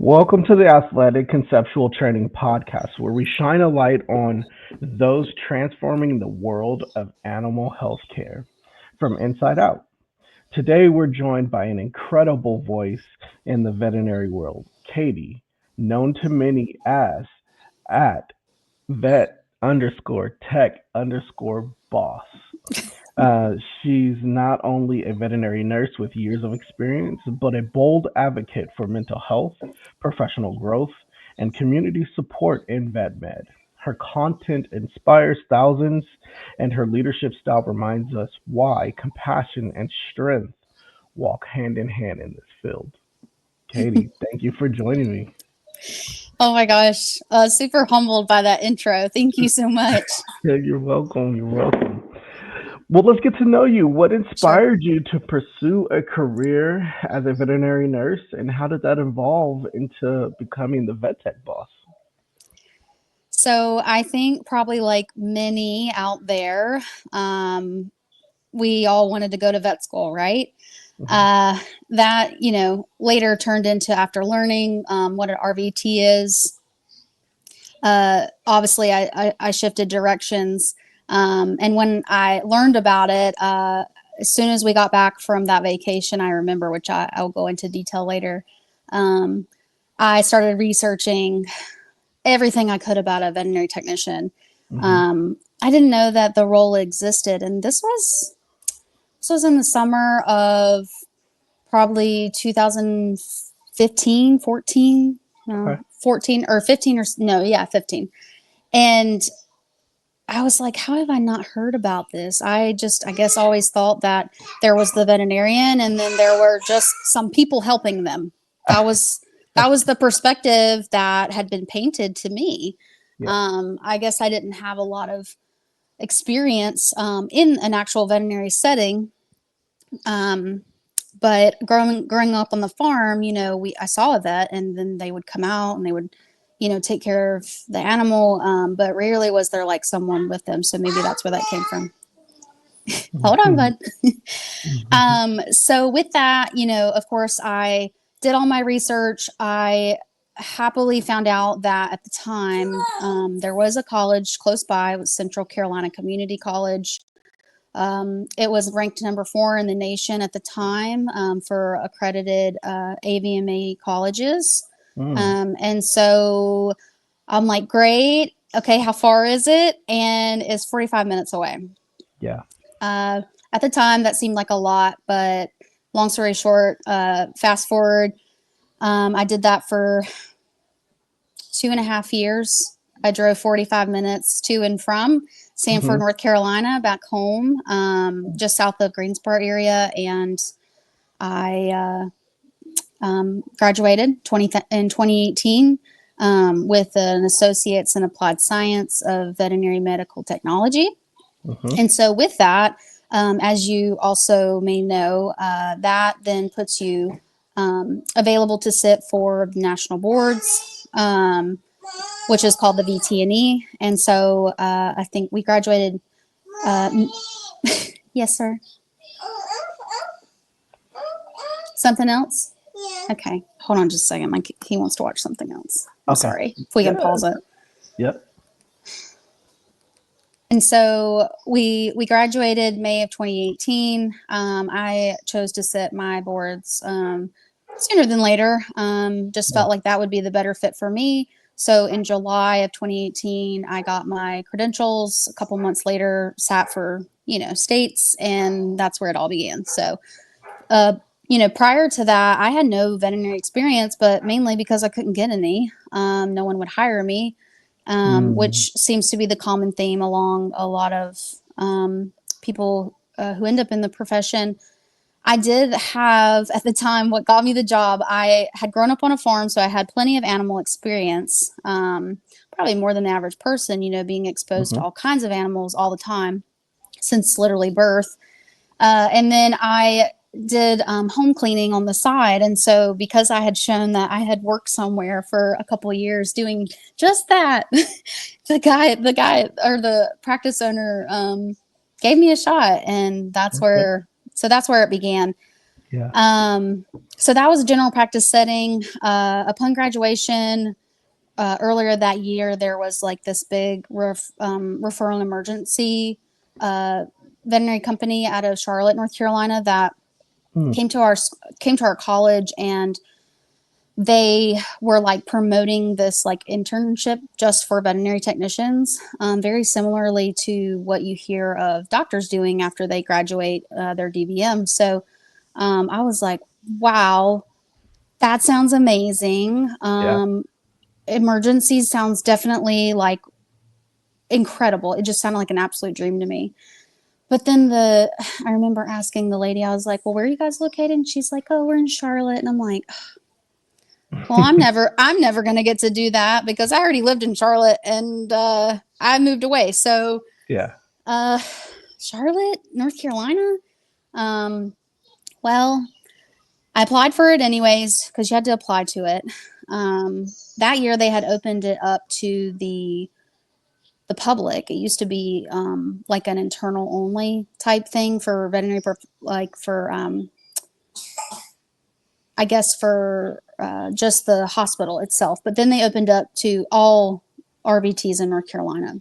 Welcome to the Athletic Conceptual Training Podcast, where we shine a light on those transforming the world of animal healthcare from inside out. Today, we're joined by an incredible voice in the veterinary world, Katie, known to many as at vet underscore tech underscore boss. She's not only a veterinary nurse with years of experience, but a bold advocate for mental health, professional growth, and community support in VetMed. Her content inspires thousands, and her leadership style reminds us why compassion and strength walk hand in hand in this field. Katie, thank you for joining me. Oh my gosh. Super humbled by that intro. Thank you so much. Yeah, you're welcome. You're welcome. Well, let's get to know you. What Sure. inspired you to pursue a career as a veterinary nurse, and how did that evolve into becoming the vet tech boss? So I think probably like many out there, we all wanted to go to vet school, right? Hmm. That later turned into after learning what an RVT is. Obviously, I shifted directions. And when I learned about it, as soon as we got back from that vacation, I remember, which I'll go into detail later, um, I started researching everything I could about a veterinary technician. Hmm. I didn't know that the role existed, and this was in the summer of probably 2015, 14, no, Okay. 14 or 15 or no, yeah, 15. And I was like, how have I not heard about this? I guess, always thought that there was the veterinarian and then there were just some people helping them. That was that was the perspective that had been painted to me. Yeah. I guess I didn't have a lot of experience in an actual veterinary setting. Um, but growing up on the farm, I saw a vet, and then they would come out and they would, take care of the animal. But rarely was there like someone with them. So maybe that's where that came from. Hold on, bud. So with that, of course, I did all my research. I happily found out that at the time there was a college close by. It was Central Carolina Community College. It was ranked number 4 in the nation at the time for accredited AVMA colleges. Mm, And so I'm like, great. Okay, how far is it? And it's 45 minutes away. yeah. Uh, at the time, that seemed like a lot, but long story short, fast forward, I did that for 2.5 years. I drove 45 minutes to and from Sanford, Hmm. North Carolina, back home, just south of Greensboro area. And I graduated in 2018 with an associate's in applied science of veterinary medical technology. Hmm. And so with that, as you also may know, that then puts you available to sit for the national boards, which is called the VT&E. And so I think we graduated. Uh, yes, sir. Something else? Okay. Hold on just a second. He wants to watch something else. I'm Okay. sorry. If we can Yeah. pause it. Yep. And so we graduated May of 2018. I chose to sit my boards sooner than later. Just Yeah. felt like that would be the better fit for me. So in July of 2018, I got my credentials. A couple months later, sat for states, and that's where it all began. So uh, prior to that, I had no veterinary experience, but mainly because I couldn't get any. No one would hire me, Mm, which seems to be the common theme along a lot of people who end up in the profession. I did have, at the time, what got me the job. I had grown up on a farm, so I had plenty of animal experience, probably more than the average person, being exposed to hmm. all kinds of animals all the time since literally birth. And then I did home cleaning on the side. And so because I had shown that I had worked somewhere for a couple of years doing just that, the guy or the practice owner gave me a shot. And Okay. that's where it began. Yeah. So that was a general practice setting. Upon graduation, earlier that year, there was like this big referral emergency veterinary company out of Charlotte, North Carolina, that Hmm. came to our college, and they were like promoting this like internship just for veterinary technicians, very similarly to what you hear of doctors doing after they graduate their DVM. So I was like, wow, that sounds amazing. Yeah. Emergencies sounds definitely like incredible. It just sounded like an absolute dream to me. But then I remember asking the lady, I was like, well, where are you guys located? And she's like, oh, we're in Charlotte. And I'm like, well, I'm never going to get to do that because I already lived in Charlotte and I moved away. So, Yeah. uh, Charlotte, North Carolina. Um, well, I applied for it anyways because you had to apply to it. That year they had opened it up to the public. It used to be like an internal only type thing for veterinary, like for I guess for just the hospital itself. But then they opened up to all RVTs in North Carolina,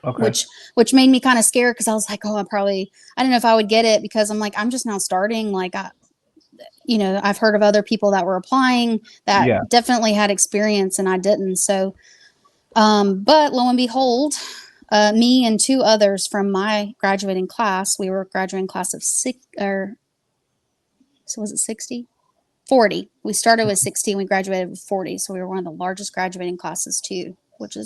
Okay. which made me kind of scared because I was like, oh, I don't know if I would get it because I'm like, I'm just now starting. Like, I've heard of other people that were applying that Yeah. definitely had experience and I didn't. So, but lo and behold, me and two others from my graduating class, we were graduating class of so was it 60? 40. We started with 60 and we graduated with 40. So we were one of the largest graduating classes too, which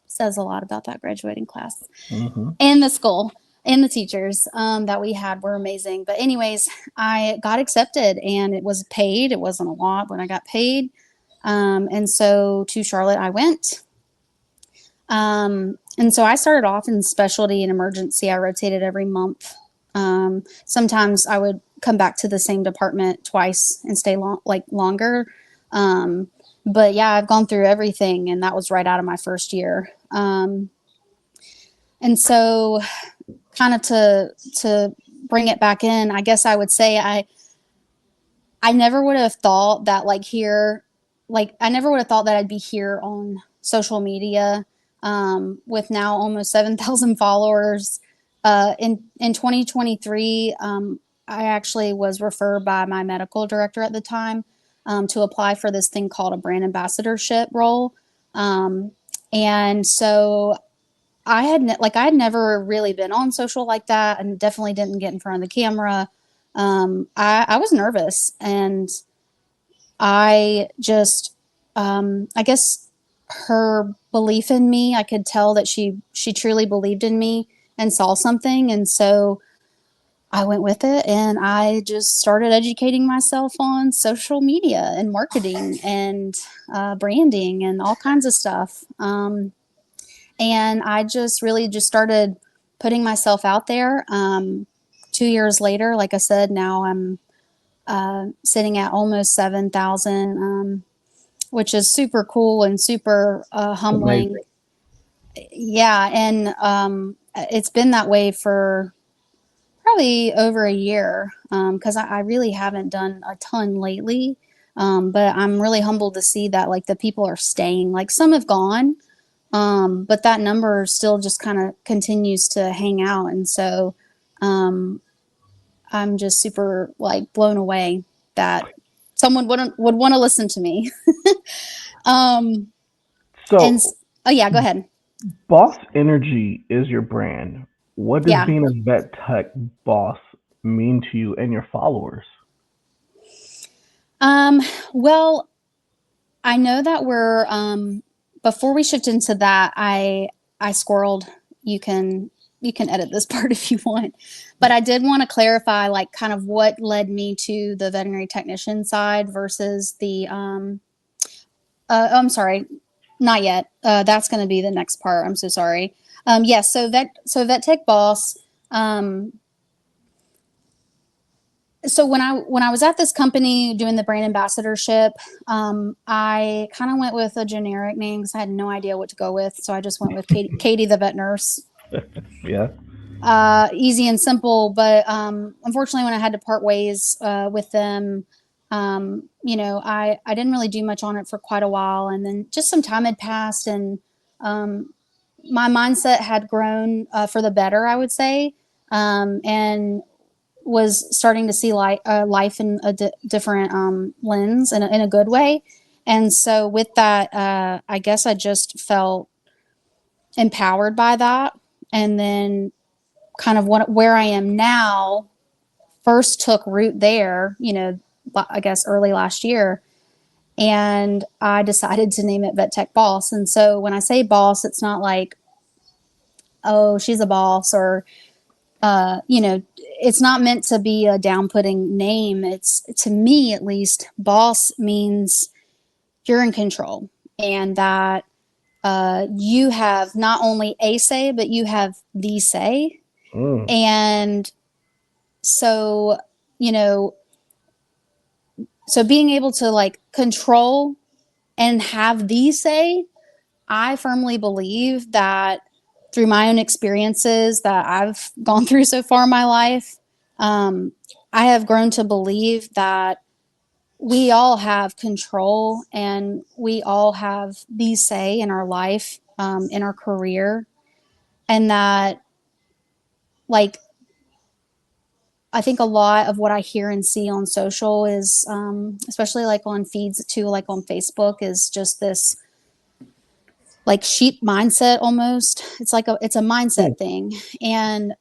says a lot about that graduating class. Hmm. And the school and the teachers that we had were amazing. But anyways, I got accepted and it was paid. It wasn't a lot, but I got paid. And so to Charlotte I went. And so I started off in specialty and emergency. I rotated every month. Sometimes I would come back to the same department twice and stay longer. But yeah, I've gone through everything, and that was right out of my first year. And so, kind of to bring it back in, I guess I would say I never would have thought that I never would have thought that I'd be here on social media with now almost 7,000 followers. In 2023, I actually was referred by my medical director at the time to apply for this thing called a brand ambassadorship role. And so I had never really been on social like that, and definitely didn't get in front of the camera. I was nervous, and I just, I guess her belief in me, I could tell that she truly believed in me and saw something. And so I went with it and I just started educating myself on social media and marketing and branding and all kinds of stuff. And I just really just started putting myself out there. 2 years later, like I said, now I'm sitting at almost 7,000, which is super cool and super humbling. Amazing. Yeah, and it's been that way for probably over a year because I really haven't done a ton lately. But I'm really humbled to see that like the people are staying. Like some have gone, but that number still just kind of continues to hang out. And so um, I'm just super like blown away that someone would want to listen to me. um, and So, oh yeah, go ahead. Boss Energy is your brand. What does Yeah. being a vet tech boss mean to you and your followers? Um, well, I know that we're before we shift into that, I squirreled. You can you can edit this part if you want. But I did want to clarify like kind of what led me to the veterinary technician side versus the I'm sorry, not yet. That's going to be the next part. I'm so sorry. Yes, so vet tech boss. Um, so when I was at this company doing the brand ambassadorship, I kind of went with a generic name because I had no idea what to go with. So I just went with Katie the vet nurse. Yeah. easy and simple. But unfortunately, when I had to part ways with them, I didn't really do much on it for quite a while. And then just some time had passed, and my mindset had grown for the better, I would say, and was starting to see life in a different lens, in a good way. And so with that, I guess I just felt empowered by that. And then kind of where I am now first took root there, I guess early last year. And I decided to name it Vet Tech Boss. And so when I say boss, it's not like, oh, she's a boss, or, it's not meant to be a down-putting name. It's, to me at least, boss means you're in control, and that you have not only a say, but you have the say. And so, so being able to like control and have the say, I firmly believe that through my own experiences that I've gone through so far in my life, I have grown to believe that we all have control and we all have the say in our life, in our career. And that, like, I think a lot of what I hear and see on social is, especially like on feeds too, like on Facebook, is just this like sheep mindset almost. It's like it's a mindset thing. And,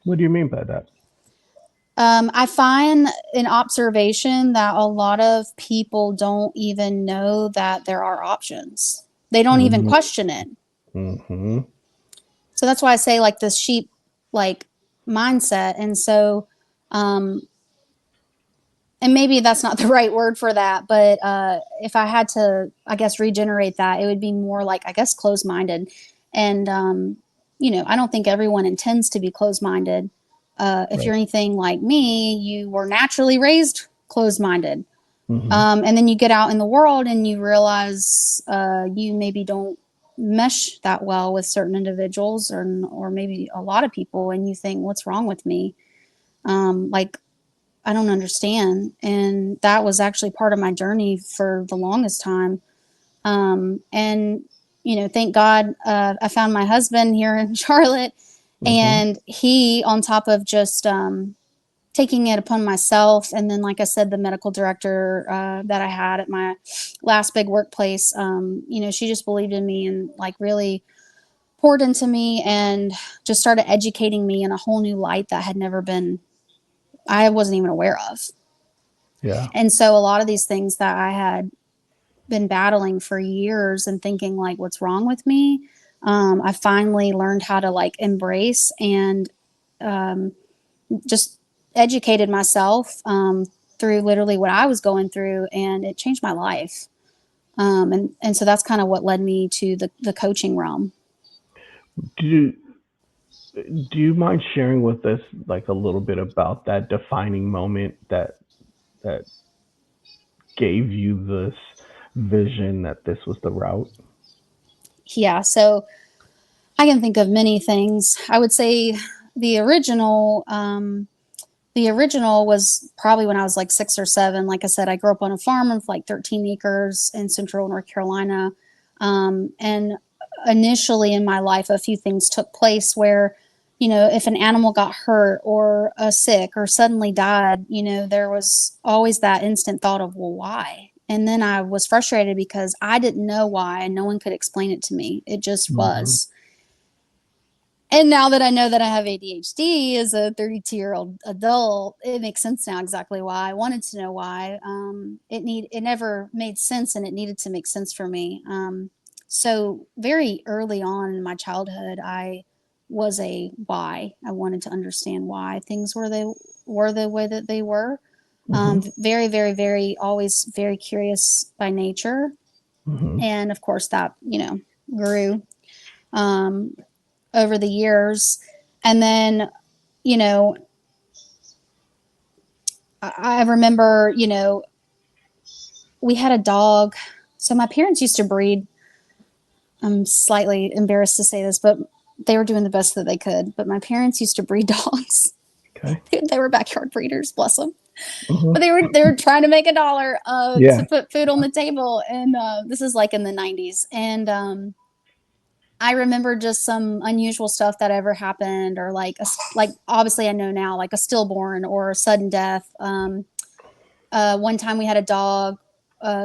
What do you mean by that? I find an observation that a lot of people don't even know that there are options. They don't even question it. Mm-hmm. So that's why I say like this sheep like mindset. And so, and maybe that's not the right word for that, but if I had to, I guess, regenerate that, it would be more like, I guess, closed-minded. And, I don't think everyone intends to be closed-minded. If you're anything like me, you were naturally raised closed-minded. And then you get out in the world and you realize you maybe don't mesh that well with certain individuals, or maybe a lot of people, and you think, what's wrong with me? Like, I don't understand. And that was actually part of my journey for the longest time. And, thank God I found my husband here in Charlotte. And he, on top of just taking it upon myself, and then, like I said, the medical director that I had at my last big workplace, she just believed in me and like really poured into me and just started educating me in a whole new light that I wasn't even aware of. Yeah. And so a lot of these things that I had been battling for years and thinking like, what's wrong with me? I finally learned how to like embrace and just educated myself through literally what I was going through, and it changed my life. And so that's kind of what led me to the coaching realm. Do you, do you mind sharing with us like a little bit about that defining moment that gave you this vision that this was the route? Yeah. So I can think of many things. I would say the original, the original was probably when I was like 6 or 7. Like I said, I grew up on a farm of like 13 acres in central North Carolina. And initially in my life, a few things took place where, if an animal got hurt or sick or suddenly died, there was always that instant thought of, well, why? And then I was frustrated because I didn't know why, and no one could explain it to me. It just was. And now that I know that I have ADHD as a 32-year-old adult, it makes sense now exactly why. I wanted to know why. It never made sense, and it needed to make sense for me. So very early on in my childhood, I was a why. I wanted to understand why things were the way that they were. Very, very, very, always very curious by nature. And of course that, grew over the years. And then, I remember, we had a dog. So my parents used to breed. I'm slightly embarrassed to say this, but they were doing the best that they could. But my parents used to breed dogs. Okay. They were backyard breeders, bless them. Mhm. But they were trying to make $1 Yeah. to put food on the table, and this is like in the 90s. And I remember just some unusual stuff that ever happened, or like obviously I know now, like a stillborn or a sudden death. One time we had a dog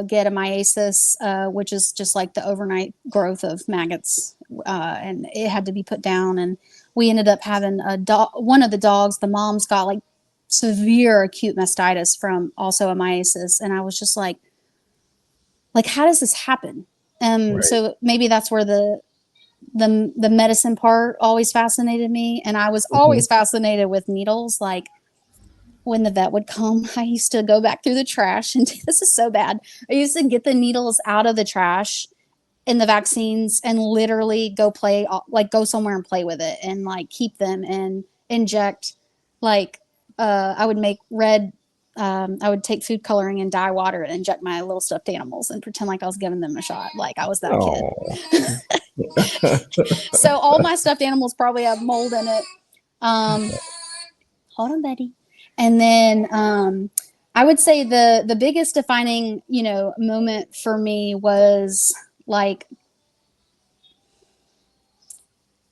get a myiasis, which is just like the overnight growth of maggots, and it had to be put down. And we ended up having a dog. One of the dogs, the mom's got like severe acute mastitis from also a myiasis, and I was just like, how does this happen? Right. So maybe that's where the medicine part always fascinated me, and I was Mhm. always fascinated with needles. Like when the vet would come, I used to go back through the trash, and this is so bad. I used to get the needles out of the trash in the vaccines and literally go somewhere and play with it, and like keep them and inject. Like I would make red. I would take food coloring and dye water and inject my little stuffed animals and pretend like I was giving them a shot. Like I was that kid. Oh. So all my stuffed animals probably have mold in it. Um, Hold on, Betty. And then I would say the biggest defining, moment for me was like,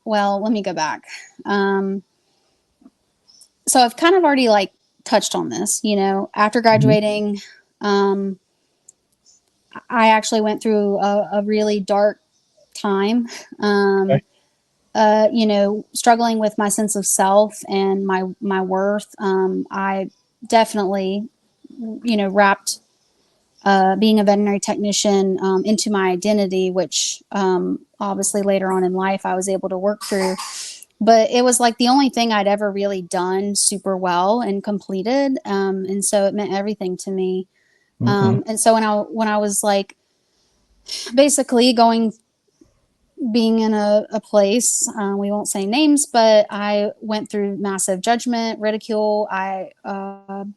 well, let me go back. So I've kind of already like touched on this, after Mhm. graduating, um, I actually went through a really dark time. Okay. Struggling with my sense of self and my worth. I definitely, wrapped being a veterinary technician into my identity, which obviously later on in life I was able to work through. But it was like the only thing I'd ever really done super well and completed, and so it meant everything to me. Mhm. And so when I was like basically being in a place, we won't say names, but I went through massive judgment, ridicule. I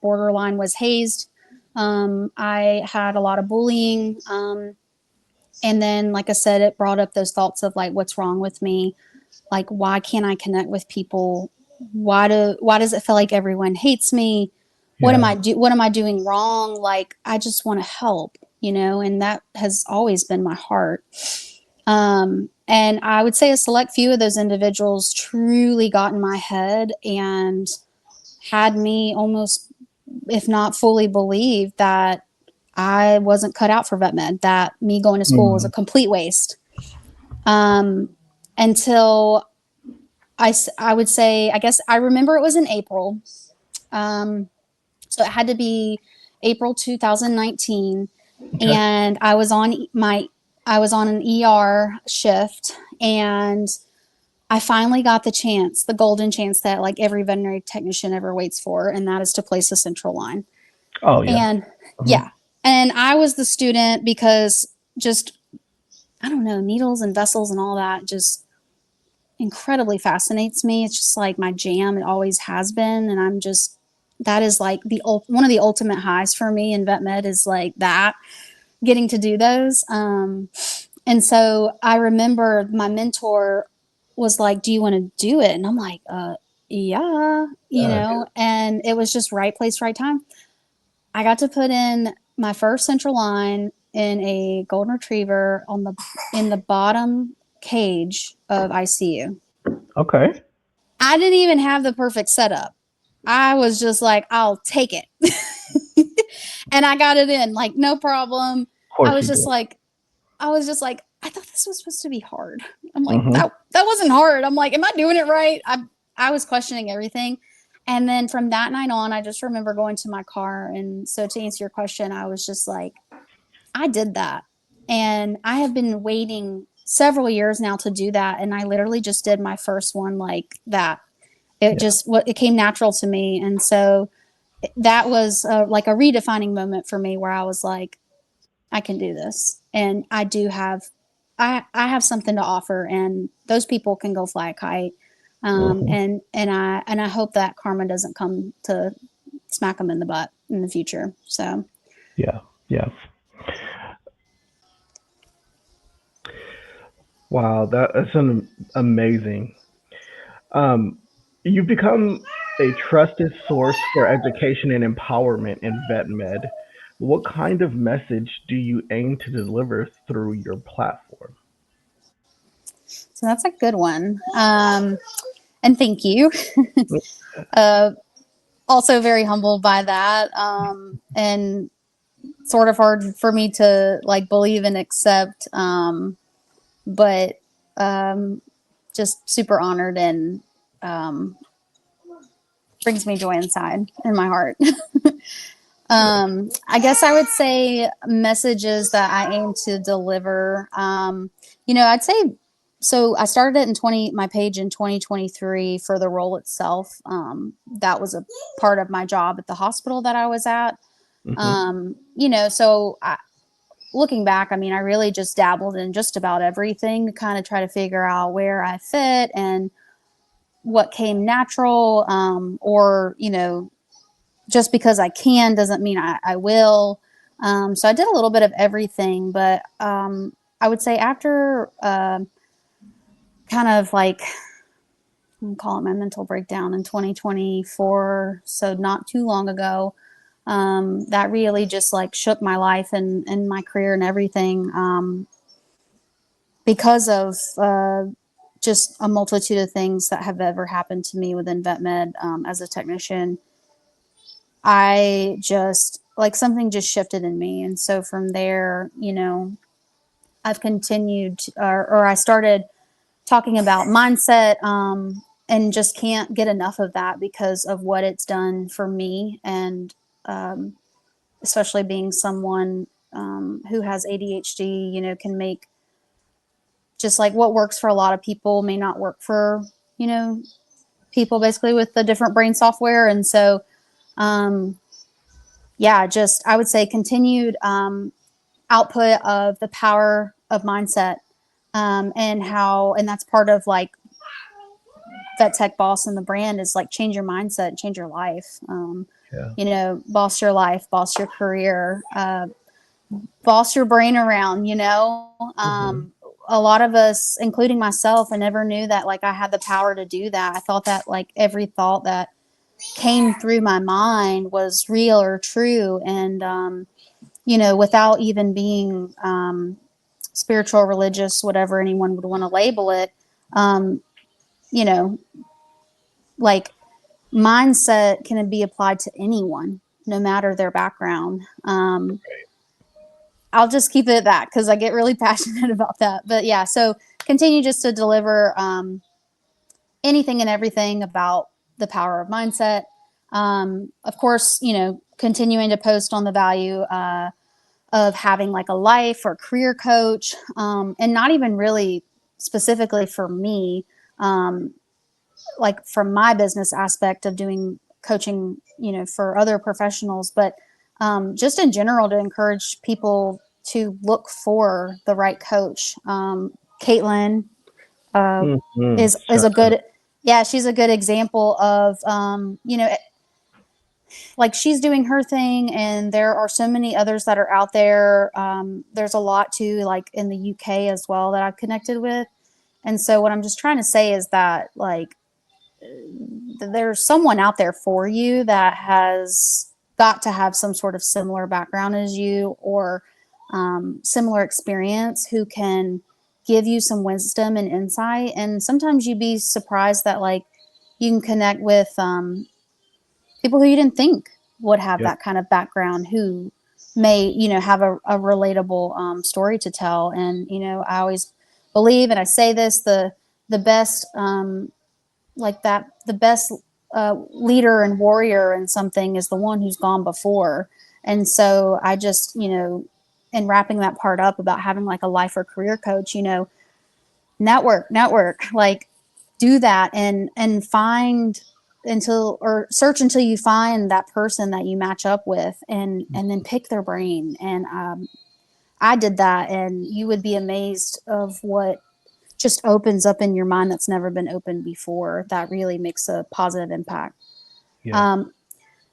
borderline was hazed. I had a lot of bullying. And then, like I said, it brought up those thoughts of like, what's wrong with me? Like, why can't I connect with people? Why does it feel like everyone hates me? Yeah. What am I doing wrong? Like, I just want to help, and that has always been my heart. And I would say a select few of those individuals truly got in my head and had me almost, if not fully, believe that I wasn't cut out for vet med, that me going to school was a Mhm. complete waste. Um, until I would say, I guess I remember it was in April. Um, so it had to be April 2019. Okay. And I was on an ER shift, and I finally got the golden chance that like every veterinary technician ever waits for, and that is to place a central line. Oh, yeah. And Mhm. yeah, and I was the student because just, I don't know, needles and vessels and all that just incredibly fascinates me. It's just like my jam. It always has been, and that is like one of the ultimate highs for me in vet med is like that, getting to do those. And so I remember my mentor was like, "Do you want to do it?" And I'm like, yeah, Yeah. and it was just right place, right time. I got to put in my first central line in a golden retriever in the bottom cage of ICU. Okay. I didn't even have the perfect setup. I was just like, I'll take it. And I got it in, like, no problem. Of course I was you just did. like, I thought this was supposed to be hard. I'm like, Mhm. that wasn't hard. I'm like, am I doing it right? I was questioning everything. And then from that night on, I just remember going to my car. And so to answer your question, I was just like, I did that. And I have been waiting several years now to do that. And I literally just did my first one like that. Yeah. It came natural to me. And so that was like a redefining moment for me where I was like, I can do this. And I have something to offer, and those people can go fly a kite. Mhm. And I hope that karma doesn't come to smack them in the butt in the future. So Yeah. Yeah. Wow, that's amazing. Um, you've become a trusted source for education and empowerment in vet med. What kind of message do you aim to deliver through your platform? So that's a good one. And thank you. uh, Also very humbled by that. And sort of hard for me to like believe and accept. But um, just super honored and um, brings me joy inside in my heart. I guess I would say messages that I aim to deliver. I'd say so. I started it in my page in 2023 for the role itself. That was a part of my job at the hospital that I was at. Hmm. Looking back, I mean, I really just dabbled in just about everything to kind of try to figure out where I fit and what came natural, or just because I can doesn't mean I will. So I did a little bit of everything, but I would say after kind of like, I'm call it my mental breakdown in 2024, so not too long ago, that really just like shook my life and my career and everything, because of just a multitude of things that have ever happened to me within vet med, as a technician. I just like something just shifted in me. And so from there, I've continued, or I started talking about mindset, and just can't get enough of that because of what it's done for me. And um, especially being someone who has ADHD, can make just like what works for a lot of people may not work for, people basically with the different brain software. And so, um, yeah, just I would say continued output of the power of mindset, and that's part of like that tech boss and the brand is like change your mindset, change your life. Yeah. Boss your life, boss your career, boss your brain around. Hmm. A lot of us, including myself, I never knew that like I had the power to do that. I thought that like every thought that came through my mind was real or true, and without even being spiritual, religious, whatever anyone would want to label it, um, you know, like mindset can be applied to anyone, no matter their background. I'll just keep it at that because I get really passionate about that. But yeah, so continue just to deliver anything and everything about the power of mindset. Of course, continuing to post on the value of having like a life or career coach, and not even really specifically for me, um, like from my business aspect of doing coaching, for other professionals, but just in general to encourage people to look for the right coach. Caitlin uh, Hmm. is a Shout out. good, yeah, she's a good example of, like she's doing her thing, and there are so many others that are out there. There's a lot too, like in the UK as well, that I've connected with. And so what I'm just trying to say is that like there's someone out there for you that has got to have some sort of similar background as you, or similar experience, who can give you some wisdom and insight. And sometimes you'd be surprised that like you can connect with people who you didn't think would have Yep. that kind of background, who may have a relatable story to tell. And I always believe, and I say this, the best like that the best leader and warrior in something is the one who's gone before. And so I just, in wrapping that part up about having like a life or career coach, network, like do that, and find until, or search until you find that person that you match up with, and then pick their brain. And I did that, and you would be amazed of what just opens up in your mind that's never been opened before, that really makes a positive impact. Yeah. um,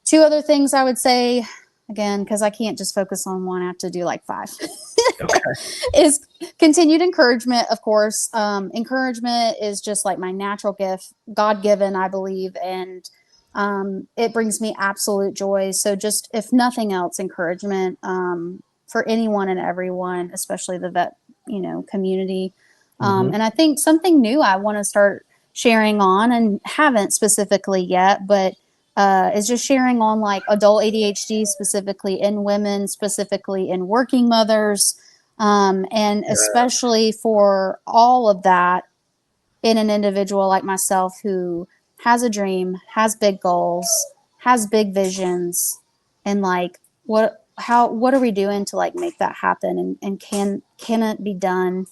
Two other things I would say, again, because I can't just focus on one, I have to do like five. Okay. is continued encouragement, of course. Encouragement is just like my natural gift, God given, I believe, and it brings me absolute joy. So, just if nothing else, encouragement for anyone and everyone, especially the vet, community. Mm-hmm. And I think something new I want to start sharing on, and haven't specifically yet, but is just sharing on like adult ADHD, specifically in women, specifically in working mothers, and Yeah. especially for all of that in an individual like myself who has a dream, has big goals, has big visions, and like what are we doing to like make that happen, and can it be done,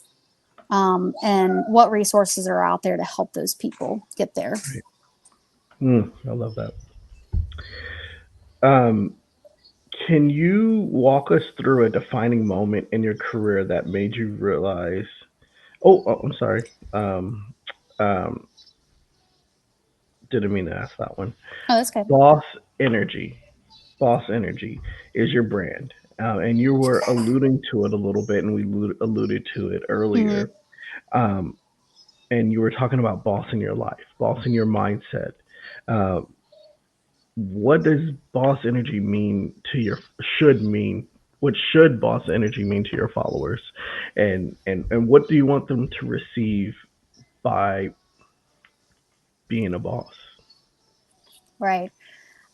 and what resources are out there to help those people get there. I love that. Um, can you walk us through a defining moment in your career that made you realize? Oh, I'm sorry. Um, didn't mean to ask that one. Oh, that's good. Boss Energy. Boss Energy is your brand. And you were alluding to it a little bit, and we alluded to it Hmm. earlier. Um, and you were talking about bossing your life, bossing your mindset. Uh, what does boss energy mean to your should mean? What should boss energy mean to your followers, and what do you want them to receive by being a boss? Right.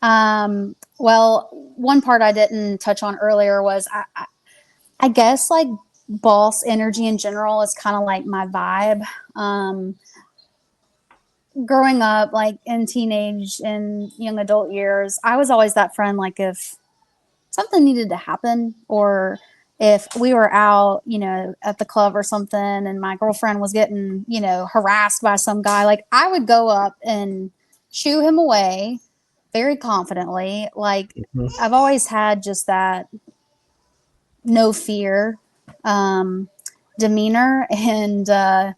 Well, one part I didn't touch on earlier was I guess like boss energy in general is kind of like my vibe. Um, Growing up, like in teenage and young adult years, I was always that friend. Like if something needed to happen, or if we were out, at the club or something, and my girlfriend was getting, harassed by some guy, like I would go up and shoo him away very confidently. Like Mhm. I've always had just that no fear um, demeanor, and I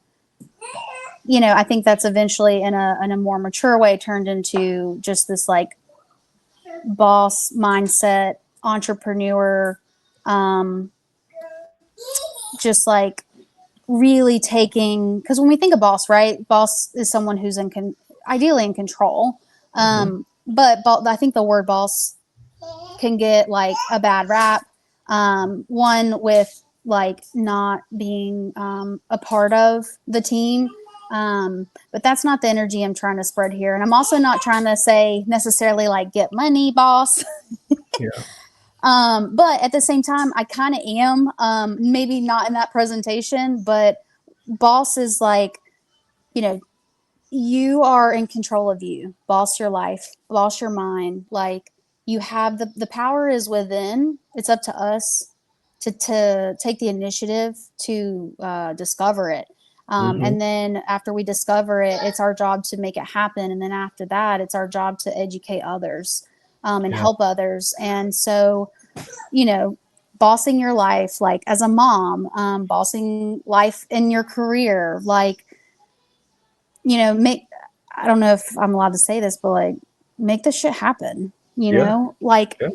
think that's eventually in a more mature way turned into just this like boss mindset, entrepreneur, um, just like really taking, because when we think of boss, right, boss is someone who's ideally in control. Mhm. But I think the word boss can get like a bad rap. One with like not being a part of the team. But that's not the energy I'm trying to spread here. And I'm also not trying to say necessarily like get money, boss. Yeah. But at the same time, I kind of am. Maybe not in that presentation, but boss is like, you know, you are in control of you. Boss your life, boss your mind. Like you have the power is within. It's up to us to take the initiative to discover it. Mhm. And then after we discover it, it's our job to make it happen. And then after that, it's our job to educate others and Yeah. help others. And so, you know, bossing your life, like as a mom, bossing life in your career, like, make, I don't know if I'm allowed to say this, but like, make this shit happen, Yeah. like Yeah.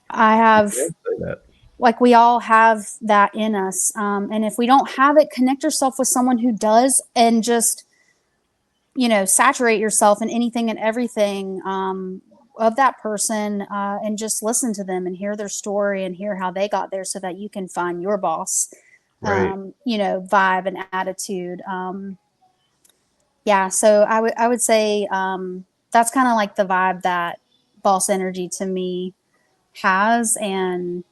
I You have, can say that. like, we all have that in us. And if we don't have it, connect yourself with someone who does, and just, saturate yourself in anything and everything of that person, and just listen to them and hear their story and hear how they got there so that you can find your boss, Right. vibe and attitude. Yeah, so I would say that's kind of like the vibe that boss energy to me has, and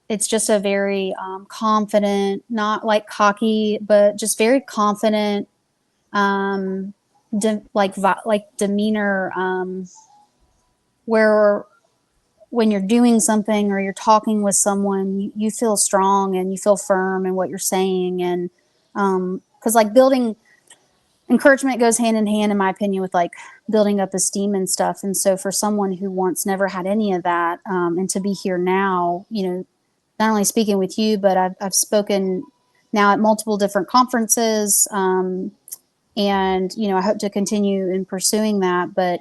it's just a very confident, not like cocky, but just very confident, um, like demeanor, where when you're doing something or you're talking with someone, you feel strong and you feel firm in what you're saying, and because like building encouragement goes hand in hand, in my opinion, with like building up esteem and stuff. And so for someone who once never had any of that, and to be here now, not only speaking with you, but I've spoken now at multiple different conferences, and I hope to continue in pursuing that. But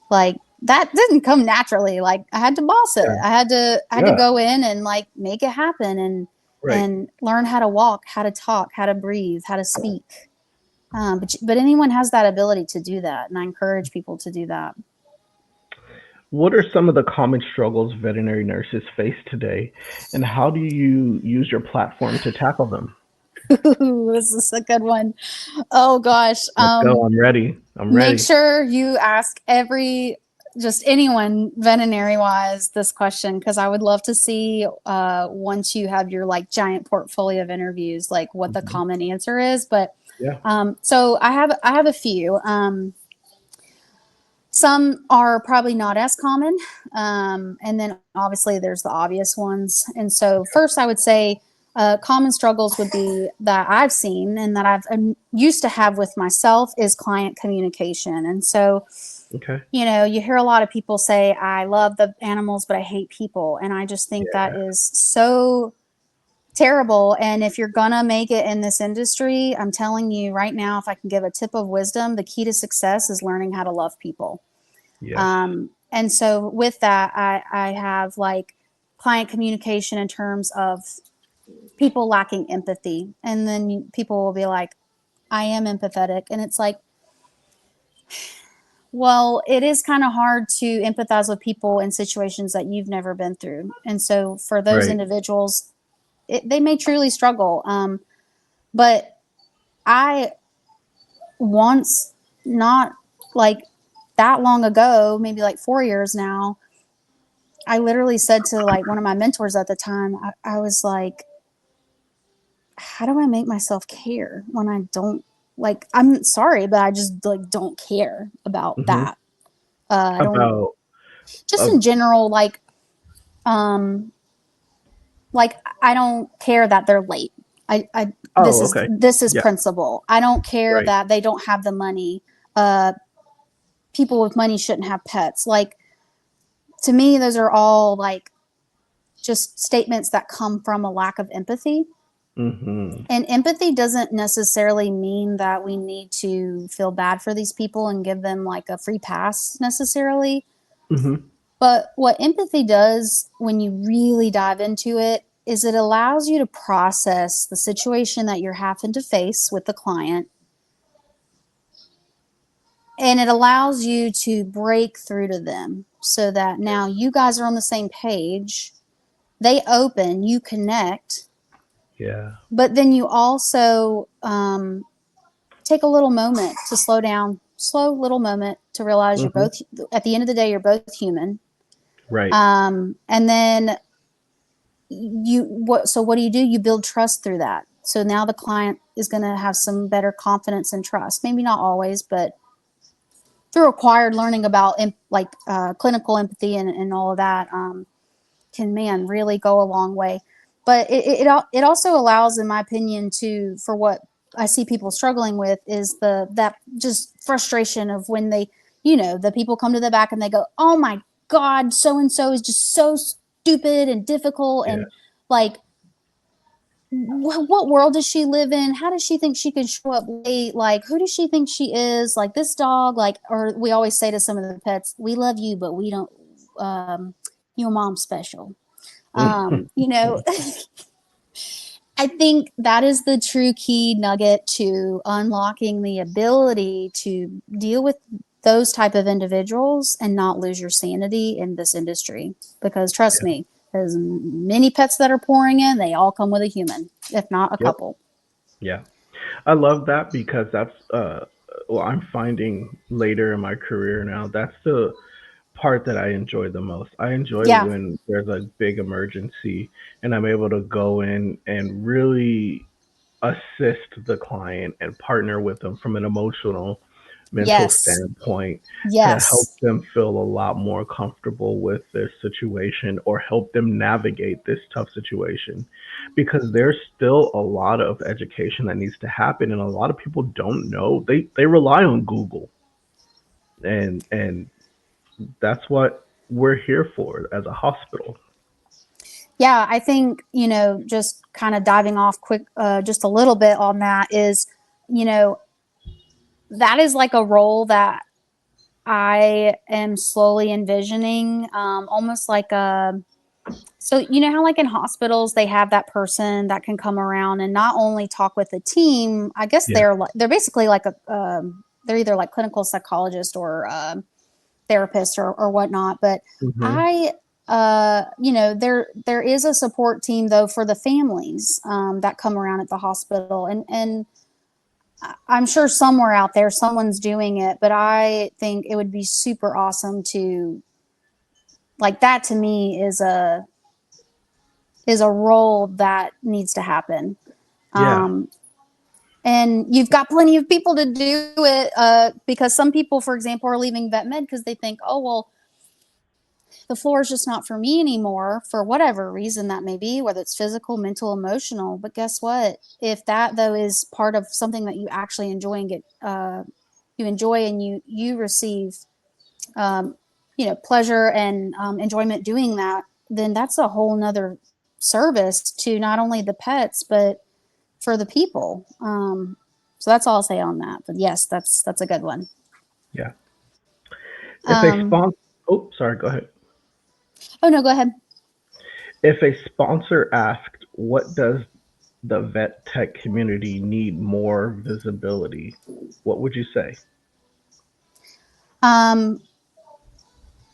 like that didn't come naturally. Like I had to boss it. Yeah. I had to Yeah. go in and like make it happen. And Right. and learn how to walk, how to talk, how to breathe, how to speak. But anyone has that ability to do that, and I encourage people to do that. What are some of the common struggles veterinary nurses face today, and how do you use your platform to tackle them? Ooh, this is a good one. Oh gosh. Let's go. I'm ready. I'm Make ready. sure you ask just anyone veterinary wise this question, because I would love to see once you have your like giant portfolio of interviews, like what the Mhm. common answer is. But Yeah. so I have a few. Some are probably not as common. And then obviously there's the obvious ones. And so, first, I would say common struggles would be that I've seen and that I've used to have with myself is client communication. And so, Okay. you hear a lot of people say, I love the animals, but I hate people. And I just think that Yeah. is so terrible. And if you're gonna make it in this industry, I'm telling you right now, if I can give a tip of wisdom, the key to success is learning how to love people. Yes. And so with that, I have like client communication in terms of people lacking empathy. And then people will be like, I am empathetic. And it's like, well, it is kind of hard to empathize with people in situations that you've never been through. And so for those Right. individuals, they may truly struggle. But I once, not like that long ago, maybe like 4 years now, I literally said to like one of my mentors at the time, I was like, how do I make myself care when I don't like, I'm sorry, but I just like don't care about Hmm. that. I don't, About just uh, in general, um, like I don't care that they're late. I oh, this is okay. this is Yeah. principle. I don't care Right. that they don't have the money. Uh, People with money shouldn't have pets. Like, to me, those are all like just statements that come from a lack of empathy. Hmm. And empathy doesn't necessarily mean that we need to feel bad for these people and give them like a free pass necessarily. Hmm. But what empathy does when you really dive into it is it allows you to process the situation that you're having to face with the client. And it allows you to break through to them so that now you guys are on the same page. They open, you connect, Yeah. but then you also take a little moment to slow down, slow little moment to realize you're Hmm. both, at the end of the day, you're both human. Right. And then so what do? You build trust through that. So now the client is going to have some better confidence and trust. Maybe not always, but through acquired learning about clinical empathy and all of that, can, man, really go a long way. But it also allows, in my opinion, to, for what I see people struggling with, is that just frustration of when the people come to the back and they go, oh my god, so and so is just so stupid and difficult, Yeah. and like, what world does she live in? How does she think she can show up late? Like, who does she think she is? Like, this dog, like, or we always say to some of the pets, we love you, but we don't, your mom's special. You know, I think that is the true key nugget to unlocking the ability to deal with those type of individuals and not lose your sanity in this industry. Because trust Yeah. me, as many pets that are pouring in, they all come with a human, if not a Yep. couple. Yeah. I love that because that's well, I'm finding later in my career now, that's the part that I enjoy the most. I enjoy Yeah. when there's a big emergency and I'm able to go in and really assist the client and partner with them from an emotional, mental Yes. standpoint to help Yes. them feel a lot more comfortable with their situation or help them navigate this tough situation. Because there's still a lot of education that needs to happen and a lot of people don't know. They rely on Google and that's what we're here for as a hospital. Yeah, I think, just kind of diving off quick, just a little bit on that is, you know, that is like a role that I am slowly envisioning, almost like a, So, you know how like in hospitals they have that person that can come around and not only talk with the team. I guess Yeah. they're basically like they're either like clinical psychologist or therapist or whatnot. But Hmm. I there is a support team though for the families that come around at the hospital, and I'm sure somewhere out there someone's doing it. But I think it would be super awesome to like that. To me is a role that needs to happen. Yeah. Um, and you've got plenty of people to do it because some people, for example, are leaving vet med because they think, oh, well, the floor is just not for me anymore for whatever reason that may be, whether it's physical, mental, emotional. But guess what? If that, though, is part of something that you actually enjoy and you enjoy and you receive, um, pleasure and enjoyment doing that, then that's a whole nother service to not only the pets, but for the people. So that's all I'll say on that. But yes, that's a good one. Yeah. If a Um, sponsor, oh, sorry, go ahead. oh no, go ahead. If a sponsor asked, what does the vet tech community need more visibility? What would you say? Um,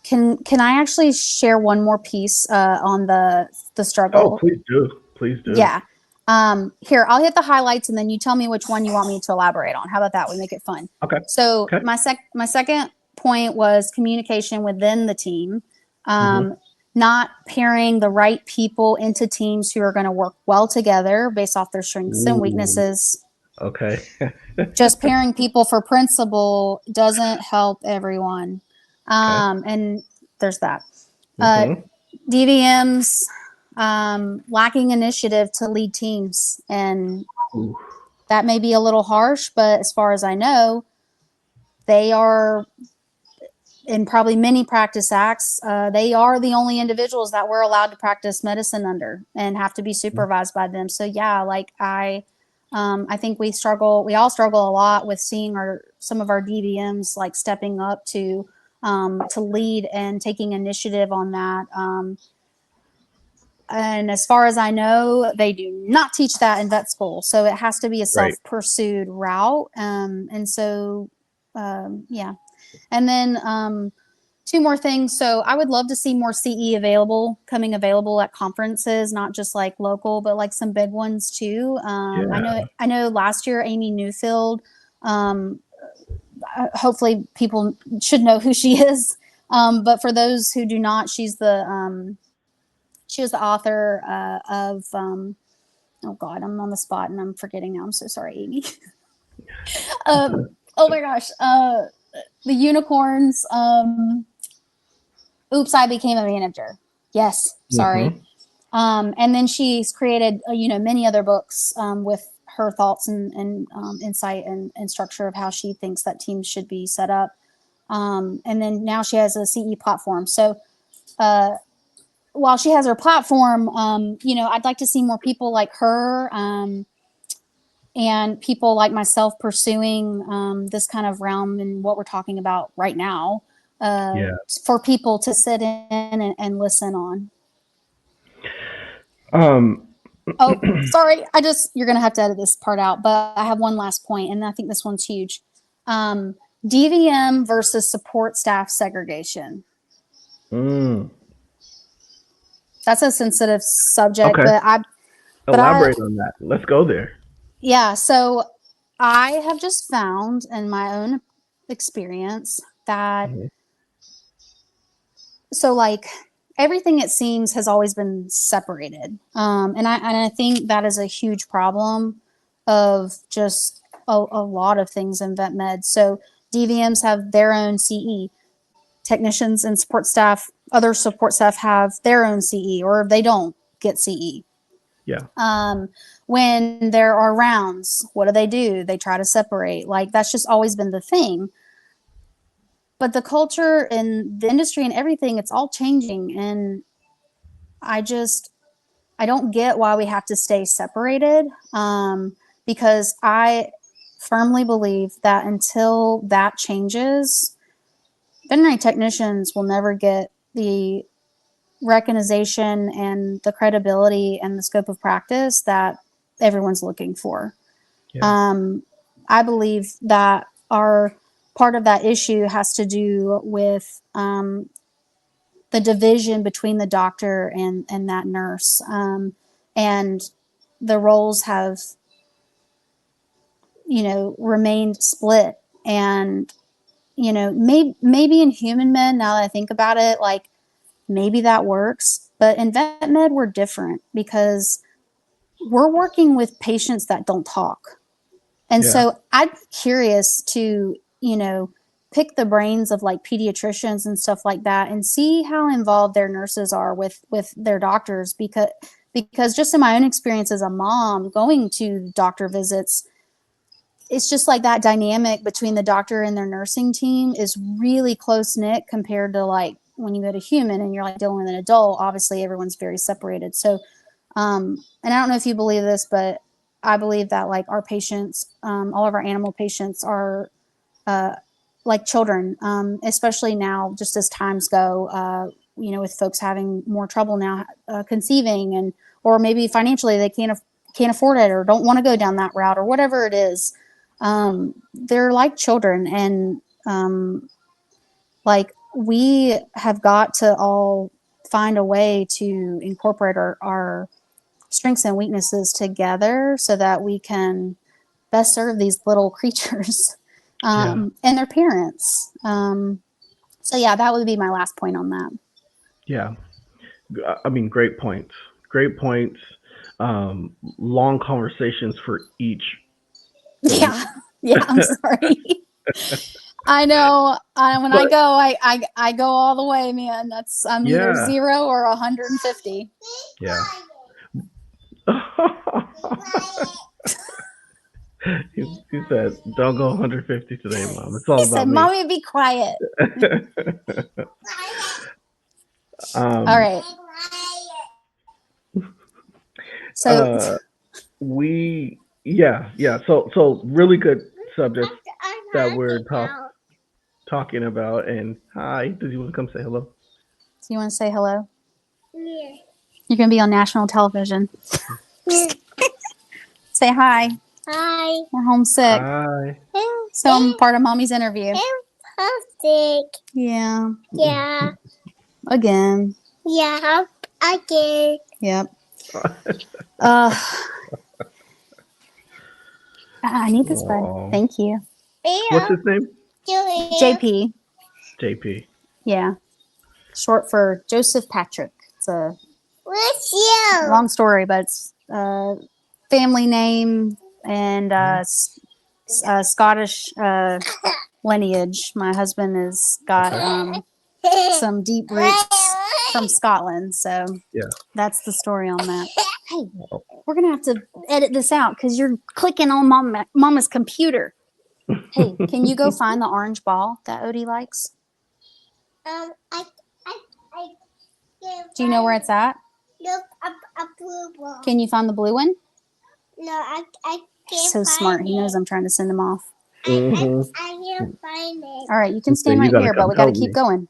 can I actually share one more piece on the Oh, struggle? please do. Please do. Yeah. Here, I'll hit the highlights and then you tell me which one you want me to elaborate on. How about that? We make it fun. Okay. So Okay. my second point was communication within the team. Hmm. Um, not pairing the right people into teams who are going to work well together based off their strengths and Ooh. weaknesses. Okay. Just pairing people for principle doesn't help everyone. Okay. And there's that. Uh, Hmm. DVMs lacking initiative to lead teams. And Ooh. that may be a little harsh, but as far as I know, they are in probably many practice acts. They are the only individuals that we're allowed to practice medicine under and have to be supervised by them. So yeah, like I think we all struggle a lot with seeing some of our DVMs like stepping up to lead and taking initiative on that. And as far as I know, they do not teach that in vet school. So it has to be a Right. self-pursued route. Yeah. And then two more things. So I would love to see more CE coming available at conferences, not just like local, but like some big ones too. Yeah. I know last year Amy Newfield, um, hopefully people should know who she is. But for those who do not, she was the author of oh God, I'm on the spot and I'm forgetting now. I'm so sorry, Amy. Oh my gosh, the unicorns. Oops, I became a manager. Yes, sorry. Hmm. And then she's created many other books with her thoughts and insight and structure of how she thinks that teams should be set up. And then now she has a CE platform. So uh, while she has her platform, I'd like to see more people like her and people like myself pursuing this kind of realm and what we're talking about right now uh, Yeah. for people to sit in and listen on. Um. Oh, sorry. You're going to have to edit this part out, but I have one last point, and I think this one's huge. Um, DVM versus support staff segregation. mm, That's a sensitive subject, okay. but I, Elaborate on that. Let's go there. yeah. So I have just found in my own experience that Mhm. so like everything it seems has always been separated, and I think that is a huge problem of just a lot of things in vet med. So DVMs have their own CE, technicians and support staff, other support staff have their own CE, or they don't get CE. Yeah. um, when there are rounds, what do? They try to separate. Like that's just always been the thing. But the culture and the industry and everything, it's all changing. And I just, I don't get why we have to stay separated because I firmly believe that until that changes, veterinary technicians will never get recognition and the credibility and the scope of practice that everyone's looking for. Yeah. I believe that our part of that issue has to do with the division between the doctor and that nurse. And the roles have, remained split. And, maybe in human med, now that I think about it, like maybe that works. But in vet med, we're different because we're working with patients that don't talk. And so I'd be curious to, pick the brains of like pediatricians and stuff like that and see how involved their nurses are with their doctors, because just in my own experience as a mom going to doctor visits, it's just like that dynamic between the doctor and their nursing team is really close knit compared to like when you go to human and you're like dealing with an adult. Obviously everyone's very separated. So and I don't know if you believe this, but I believe that like our patients, all of our animal patients are like children, especially now, just as times go, with folks having more trouble now conceiving, and or maybe financially they can't afford it or don't want to go down that route or whatever it is. They're like children, and like we have got to all find a way to incorporate our strengths and weaknesses together so that we can best serve these little creatures and their parents. So yeah, that would be my last point on that. Yeah. I mean, great points. Great points. Long conversations for each. Yeah. I'm sorry. I know. When I go, I go all the way, man. I'm either 0 or 150. Yeah. He said, "Don't go 150 today, Mom. It's all He about said, me." "Mommy, be quiet." All right. So So really good subjects that we're talking about. And hi, does you want to come say hello? Do you want to say hello? Yeah. You're going to be on national television. Say hi. Hi. We're homesick. Hi. So I'm part of Mommy's interview. I'm homesick. Yeah. Yeah. Again. Yeah. Again. Yep. I need this bud. Thank you. What's his name? JP. JP. Yeah. Short for Joseph Patrick. It's a you? long story, but it's family name and Scottish lineage. My husband has got some deep roots from Scotland, so that's the story on that. Hey, we're gonna have to edit this out because you're clicking on Mama's computer. Hey, can you go find the orange ball that Odie likes? Do you know where it's at? Look, a blue ball. Can you find the blue one? No, I can't. He's so smart. He knows I'm trying to send him off. I can't find it. All right, you can stand right here, but we got to keep going.